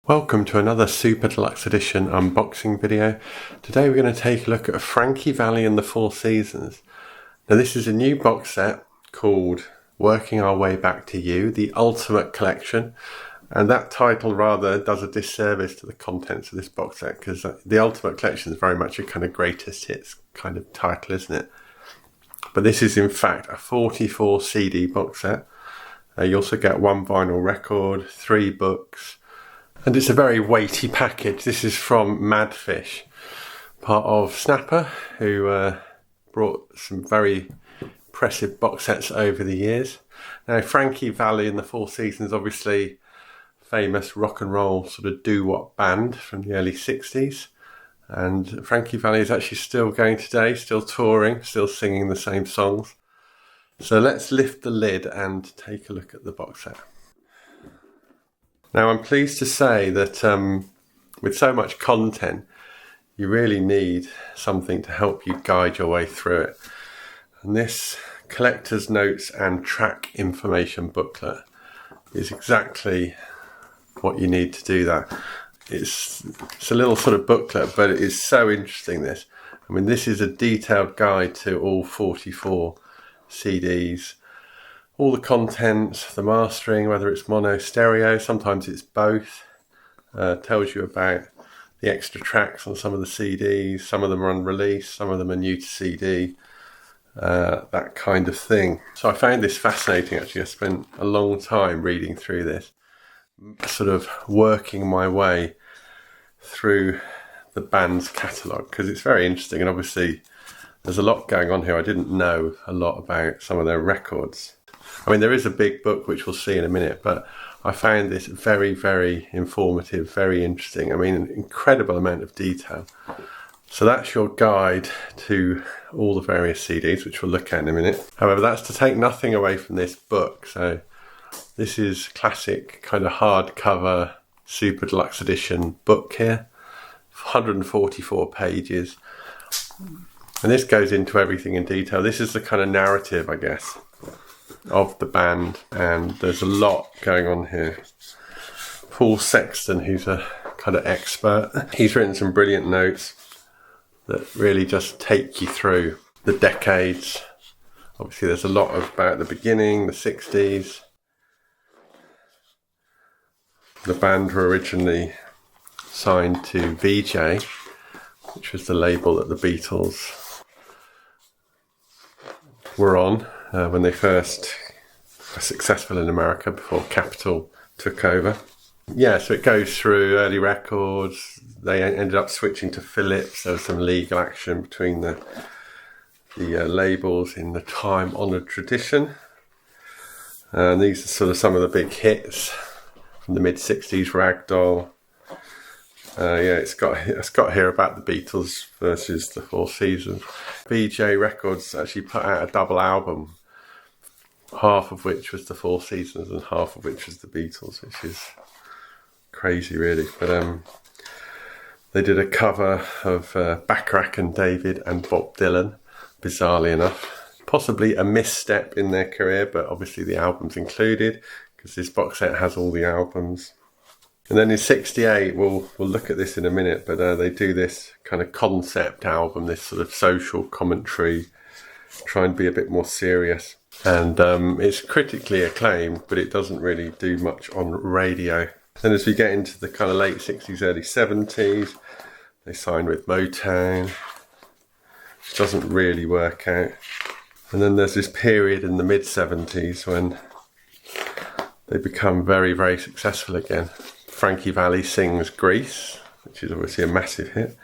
Welcome to another Super Deluxe Edition unboxing video. Today we're going to take a look at Frankie Valli and the Four Seasons. Now this is a new box set called Working Our Way Back to You, the Ultimate Collection. And that title rather does a disservice to the contents of this box set, because the Ultimate Collection is very much a kind of greatest hits kind of title, isn't it? But this is in fact a 44 CD box set. You also get one vinyl record, 3 books, and it's a very weighty package. This is from Madfish, part of Snapper, who brought some very impressive box sets over the years. Now, Frankie Valli and the Four Seasons, obviously famous rock and roll sort of doo-wop band from the early 60s. And Frankie Valli is actually still going today, still touring, still singing the same songs. So let's lift the lid and take a look at the box set. Now, I'm pleased to say that with so much content, you really need something to help you guide your way through it. And this collector's notes and track information booklet is exactly what you need to do that. It's a little sort of booklet, but it is so interesting, this. I mean, this is a detailed guide to all 44 CDs. All the contents, the mastering, whether it's mono, stereo, sometimes it's both. Tells you about the extra tracks on some of the CDs. Some of them are unreleased, some of them are new to CD, that kind of thing. So I found this fascinating, actually. I spent a long time reading through this, sort of working my way through the band's catalogue, because it's very interesting, and obviously there's a lot going on here. I didn't know a lot about some of their records. I mean, there is a big book, which we'll see in a minute, but I found this very, very informative, very interesting. I mean, an incredible amount of detail. So that's your guide to all the various CDs, which we'll look at in a minute. However, that's to take nothing away from this book. So this is classic kind of hardcover, super deluxe edition book here, 144 pages. And this goes into everything in detail. This is the kind of narrative, I guess, of the band, and there's a lot going on here. Paul Sexton, who's a kind of expert, he's written some brilliant notes that really just take you through the decades. Obviously there's a lot about the beginning, the 60s. The band were originally signed to VJ, which was the label that the Beatles were on when they first were successful in America before Capitol took over. Yeah, so it goes through early records. They ended up switching to Philips. There was some legal action between the labels in the time-honoured tradition. And these are sort of some of the big hits from the mid-60s, Ragdoll. Yeah, it's got here about the Beatles versus the Four Seasons. VJ Records actually put out a double album, half of which was the Four Seasons and half of which was the Beatles, which is crazy, really. But they did a cover of Bacharach and David and Bob Dylan, bizarrely enough. Possibly a misstep in their career, but obviously the album's included, because this box set has all the albums. And then in 68, we'll look at this in a minute, but they do this kind of concept album, this sort of social commentary, try and be a bit more serious. And it's critically acclaimed, but it doesn't really do much on radio. Then as we get into the kind of late 60s, early 70s, they sign with Motown, which doesn't really work out. And then there's this period in the mid-70s when they become very, very successful again. Frankie Valli sings Grease, which is obviously a massive hit.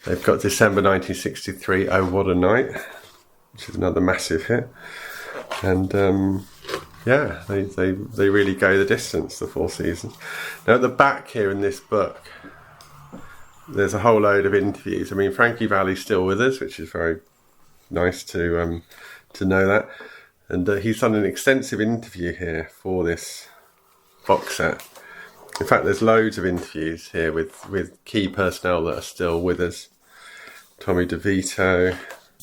They've got December 1963, Oh What a Night, which is another massive hit. And yeah, they really go the distance, the Four Seasons. Now at the back here in this book, there's a whole load of interviews. I mean, Frankie Valli's still with us, which is very nice to know that. And he's done an extensive interview here for this box set. In fact, there's loads of interviews here with key personnel that are still with us. Tommy DeVito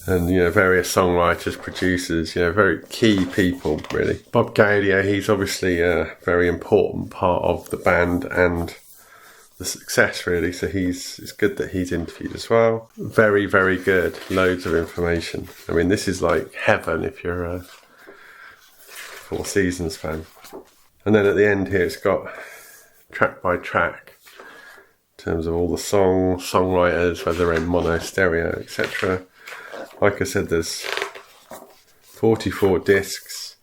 and, various songwriters, producers, very key people, really. Bob Gaudio, he's obviously a very important part of the band and the success really. So it's good that he's interviewed as well. Very, very good. Loads of information. I mean, this is like heaven if you're a Four Seasons fan. And then at the end here, it's got track by track in terms of all the songs, songwriters, whether they're in mono, stereo, etc. Like I said, there's 44 discs,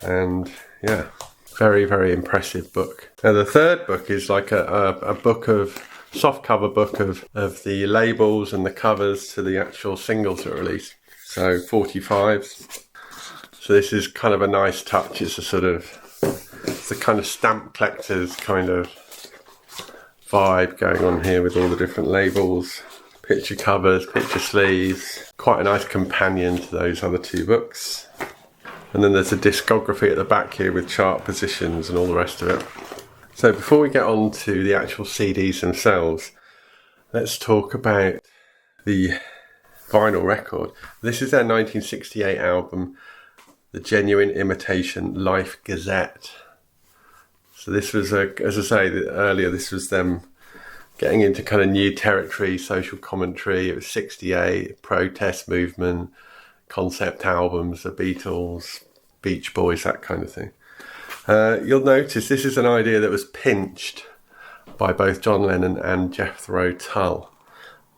and yeah, very, very impressive book. Now the third book is like a book of, soft cover book of the labels and the covers to the actual singles that are released. So 45s. So this is kind of a nice touch. It's a sort of, it's the kind of stamp collector's kind of vibe going on here with all the different labels, picture covers, picture sleeves. Quite a nice companion to those other two books. And then there's a discography at the back here with chart positions and all the rest of it. So before we get on to the actual CDs themselves, let's talk about the vinyl record. This is their 1968 album, The Genuine Imitation Life Gazette. So this was, as I say earlier, this was them getting into kind of new territory, social commentary. It was 68, protest movement, concept albums, the Beatles, Beach Boys, that kind of thing. You'll notice this is an idea that was pinched by both John Lennon and Jethro Tull.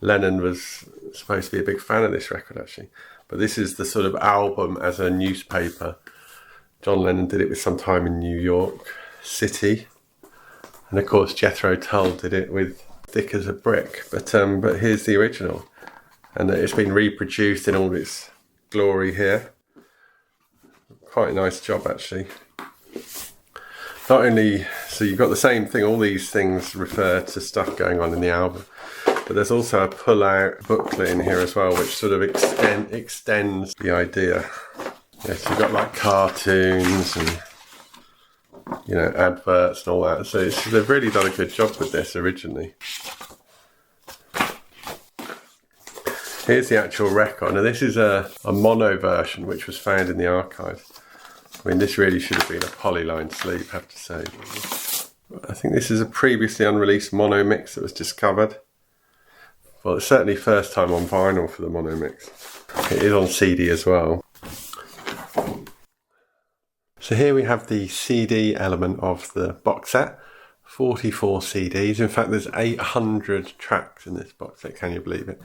Lennon was supposed to be a big fan of this record actually, but this is the sort of album as a newspaper. John Lennon did it with Some Time in New York City, and of course Jethro Tull did it with Thick as a Brick. But here's the original, and it's been reproduced in all its glory here. Quite a nice job actually. Not only, so you've got the same thing, all these things refer to stuff going on in the album, but there's also a pull-out booklet in here as well, which sort of extends the idea. Yes, you've got like cartoons and, you know, adverts and all that. So they've really done a good job with this originally. Here's the actual record. Now this is a mono version which was found in the archive. I mean, this really should have been a polyline sleeve, I have to say. I think this is a previously unreleased mono mix that was discovered. Well, it's certainly first time on vinyl for the mono mix. It is on CD as well. So here we have the CD element of the box set. 44 CDs. In fact, there's 800 tracks in this box set. Can you believe it?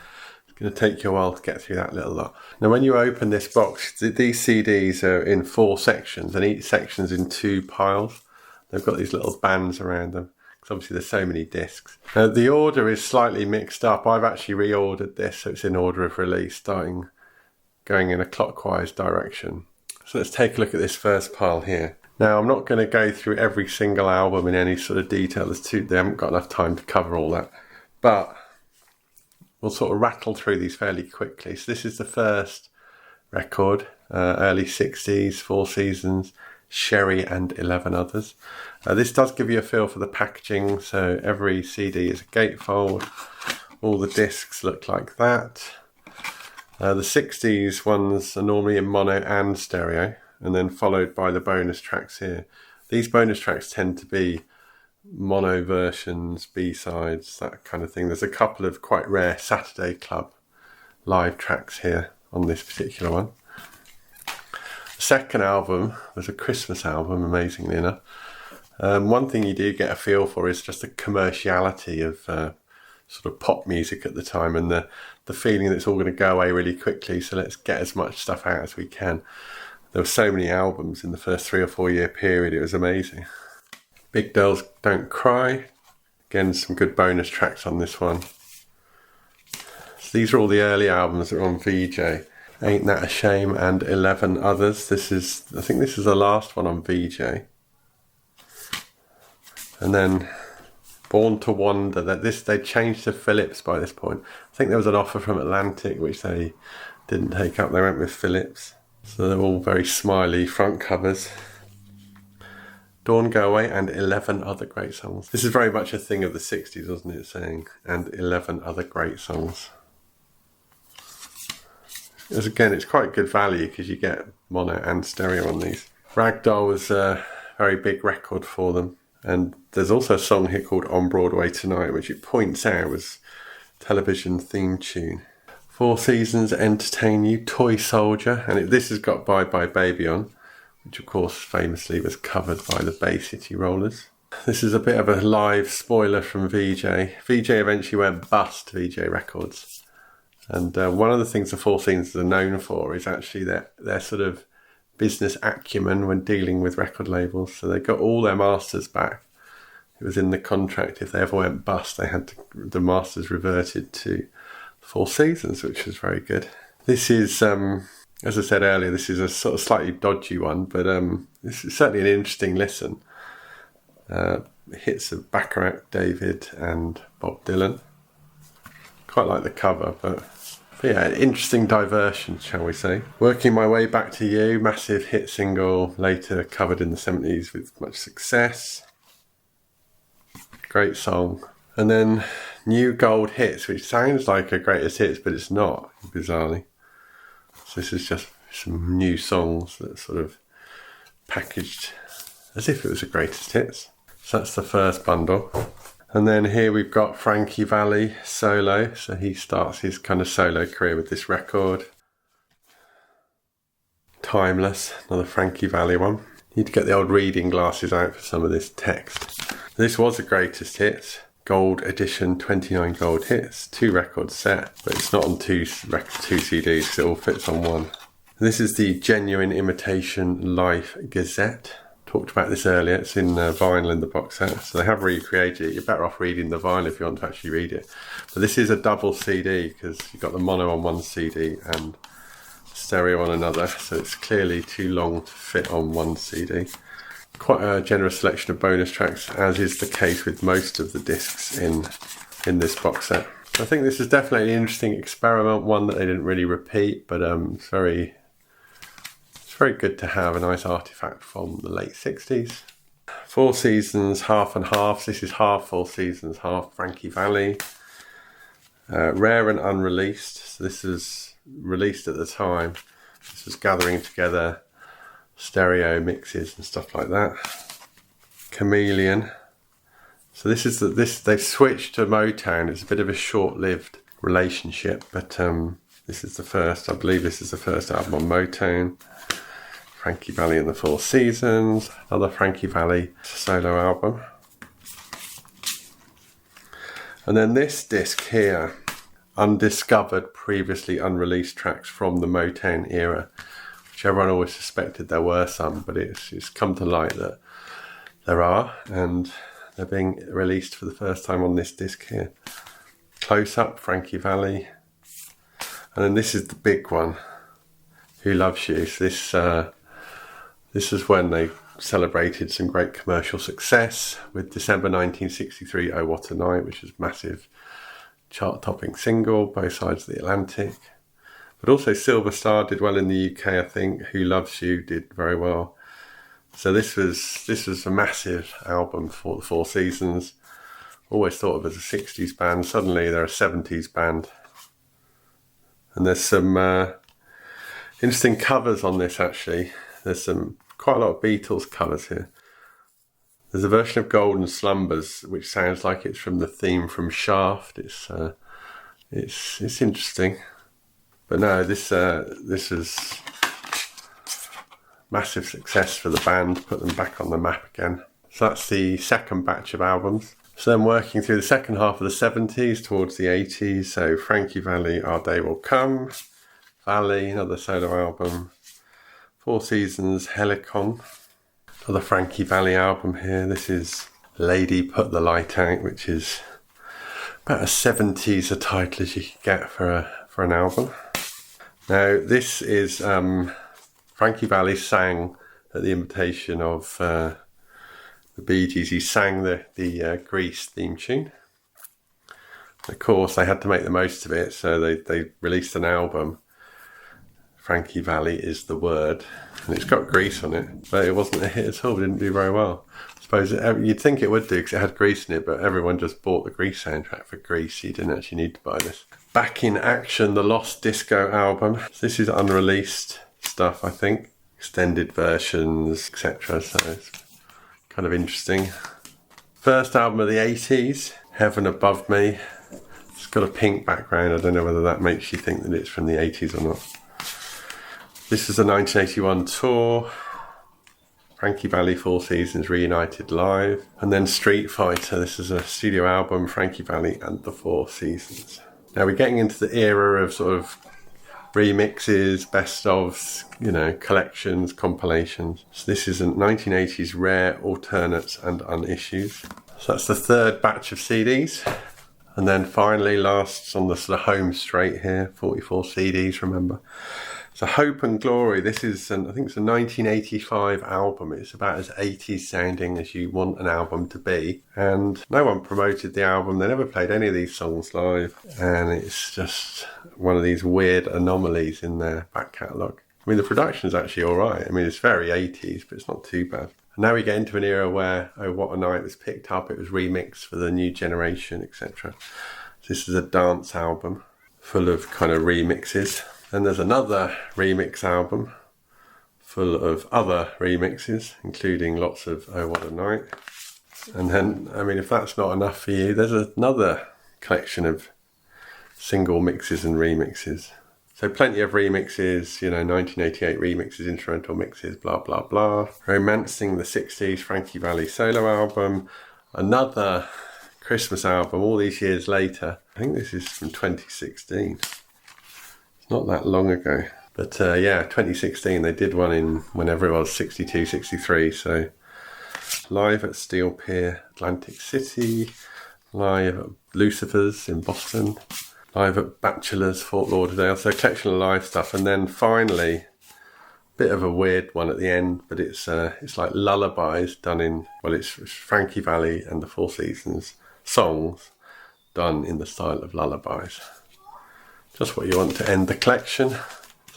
It's going to take you a while to get through that little lot. Now, when you open this box, these CDs are in 4 sections, and each section's in 2 piles. They've got these little bands around them, because obviously there's so many discs. The order is slightly mixed up. I've actually reordered this, so it's in order of release, going in a clockwise direction. So let's take a look at this first pile here. Now, I'm not going to go through every single album in any sort of detail. They haven't got enough time to cover all that. But we'll sort of rattle through these fairly quickly. So this is the first record, early 60s, Four Seasons, Sherry and 11 others. This does give you a feel for the packaging. So every CD is a gatefold. All the discs look like that. The 60s ones are normally in mono and stereo, and then followed by the bonus tracks here. These bonus tracks tend to be mono versions, B-sides, that kind of thing. There's a couple of quite rare Saturday Club live tracks here on this particular one. The second album was a Christmas album, amazingly enough. One thing you do get a feel for is just the commerciality of sort of pop music at the time, and the feeling that it's all going to go away really quickly, so let's get as much stuff out as we can. There were so many albums in the first 3 or 4 year period, it was amazing. Big Girls Don't Cry. Again, some good bonus tracks on this one. So these are all the early albums that are on VJ. Ain't That a Shame and 11 others. I think this is the last one on VJ. And then Born to Wander. They changed to Philips by this point. I think there was an offer from Atlantic which they didn't take up. They went with Philips. So they're all very smiley front covers. Dawn Go Away and 11 other great songs. This is very much a thing of the 60s, wasn't it, saying, and 11 other great songs. As again, it's quite good value because you get mono and stereo on these. Ragdoll was a very big record for them. And there's also a song here called On Broadway Tonight, which it points out was television theme tune. Four Seasons Entertain You, Toy Soldier, and this has got Bye Bye Baby on, which of course famously was covered by the Bay City Rollers. This is a bit of a live spoiler from VJ. VJ eventually went bust, VJ Records. And one of the things the Four Seasons are known for is actually their sort of business acumen when dealing with record labels. So they got all their masters back. It was in the contract, if they ever went bust, they had the masters reverted to Four Seasons, which was very good. This is, as I said earlier, this is a sort of slightly dodgy one, but this is certainly an interesting listen. Hits of Bacharach, David and Bob Dylan. Quite like the cover, but yeah, interesting diversion, shall we say. Working My Way Back to You, massive hit single, later covered in the 70s with much success. Great song. And then New Gold Hits, which sounds like a greatest hits, but it's not, bizarrely. So this is just some new songs that are sort of packaged as if it was a greatest hits. So that's the first bundle. And then here we've got Frankie Valli solo. So he starts his kind of solo career with this record. Timeless, another Frankie Valli one. Need to get the old reading glasses out for some of this text. This was a greatest hits. Gold edition, 29 gold hits. 2 record set, but it's not on two CDs because it all fits on one. This is the Genuine Imitation Life Gazette. Talked about this earlier. It's in vinyl in the box set, so they have recreated it. You're better off reading the vinyl if you want to actually read it. But this is a double CD because you've got the mono on one CD and stereo on another, so it's clearly too long to fit on one CD. Quite a generous selection of bonus tracks, as is the case with most of the discs in this box set. I think this is definitely an interesting experiment, one that they didn't really repeat, but it's very good to have, a nice artifact from the late 60s. Four Seasons, half and half. This is half Four Seasons, half Frankie Valli. Rare and unreleased. So this is released at the time. This was gathering together stereo mixes and stuff like that. Chameleon. So this is they've switched to Motown. It's a bit of a short-lived relationship, but this is the first. I believe this is the first album on Motown. Frankie Valli and the Four Seasons, another Frankie Valli solo album. And then this disc here, undiscovered, previously unreleased tracks from the Motown era, which everyone always suspected there were some, but it's come to light that there are, and they're being released for the first time on this disc here. Close Up, Frankie Valli. And then this is the big one, Who Loves You. So this is when they celebrated some great commercial success with December 1963, Oh What a Night, which was a massive chart-topping single, both sides of the Atlantic. But also Silver Star did well in the UK, I think. Who Loves You did very well. So this was a massive album for the Four Seasons. Always thought of as a 60s band. Suddenly they're a 70s band. And there's some interesting covers on this, actually. There's quite a lot of Beatles covers here. There's a version of Golden Slumbers which sounds like it's from the theme from Shaft. It's interesting, but no, this is massive success for the band. Put them back on the map again. So that's the second batch of albums. So then working through the second half of the 70s towards the 80s. So Frankie Valli, Our Day Will Come. Valli, another solo album. Four Seasons, Helicon. Another Frankie Valli album here. This is Lady Put the Light Out, which is about as 70s a title as you could get for an album. Now this is Frankie Valli sang at the invitation of the Bee Gees. He sang the Grease theme tune. Of course, they had to make the most of it, so they released an album. Frankie Valli is the word, and it's got Grease on it, but it wasn't a hit at all. It didn't do very well. I suppose you'd think it would do because it had Grease in it, but everyone just bought the Grease soundtrack for Grease. You didn't actually need to buy this. Back in Action, the Lost Disco album. This is unreleased stuff, I think. Extended versions, etc. So it's kind of interesting. First album of the 80s, Heaven Above Me. It's got a pink background. I don't know whether that makes you think that it's from the 80s or not. This is the 1981 tour. Frankie Valli, Four Seasons Reunited Live. And then Street Fighter. This is a studio album, Frankie Valli and the Four Seasons. Now we're getting into the era of sort of remixes, best ofs, you know, collections, compilations. So this is a 1980s rare alternates and unissues. So that's the third batch of CDs. And then finally, last on the sort of home straight here, 44 CDs, remember. So Hope and Glory, this is, I think it's a 1985 album. It's about as 80s sounding as you want an album to be. And no one promoted the album. They never played any of these songs live. And it's just one of these weird anomalies in their back catalogue. I mean, the production is actually all right. I mean, it's very 80s, but it's not too bad. And now we get into an era where Oh What a Night was picked up. It was remixed for the new generation, etc. So this is a dance album full of kind of remixes. Then there's another remix album full of other remixes, including lots of Oh What a Night. And then, I mean, if that's not enough for you, there's another collection of single mixes and remixes. So plenty of remixes, you know, 1988 remixes, instrumental mixes, blah, blah, blah. Romancing the 60s, Frankie Valli solo album. Another Christmas album all these years later. I think this is from 2016. Not that long ago, but yeah, 2016 they did one in whenever it was, 62, 63. So live at Steel Pier, Atlantic City, live at Lucifer's in Boston, live at Bachelor's, Fort Lauderdale. So a collection of live stuff, and then finally, a bit of a weird one at the end, but it's like lullabies done in, well, it's Frankie Valli and the Four Seasons songs done in the style of lullabies. Just what you want to end the collection. So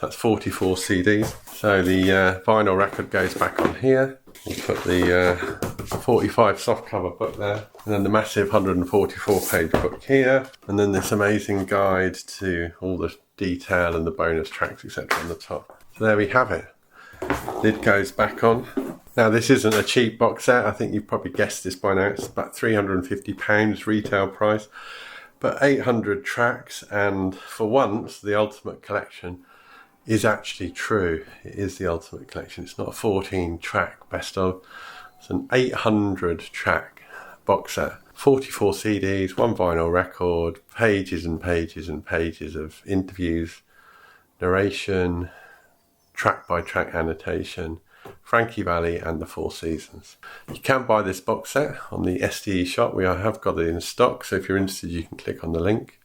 that's 44 CDs. So the vinyl record goes back on here. We'll put the 45 softcover book there. And then the massive 144 page book here. And then this amazing guide to all the detail and the bonus tracks, etc. on the top. So there we have it. Lid goes back on. Now this isn't a cheap box set. I think you've probably guessed this by now. It's about £350 retail price. But 800 tracks, and for once, the Ultimate Collection is actually true. It is the Ultimate Collection. It's not a 14-track best of. It's an 800-track box set. 44 CDs, one vinyl record, pages and pages and pages of interviews, narration, track-by-track annotation, Frankie Valli and the Four Seasons. You can buy this box set on the SDE shop. We have got it in stock, so if you're interested you can click on the link.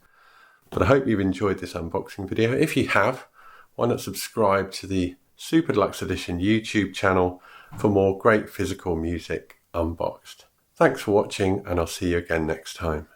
But I hope you've enjoyed this unboxing video. If you have, why not subscribe to the Super Deluxe Edition YouTube channel for more great physical music unboxed. Thanks for watching, and I'll see you again next time.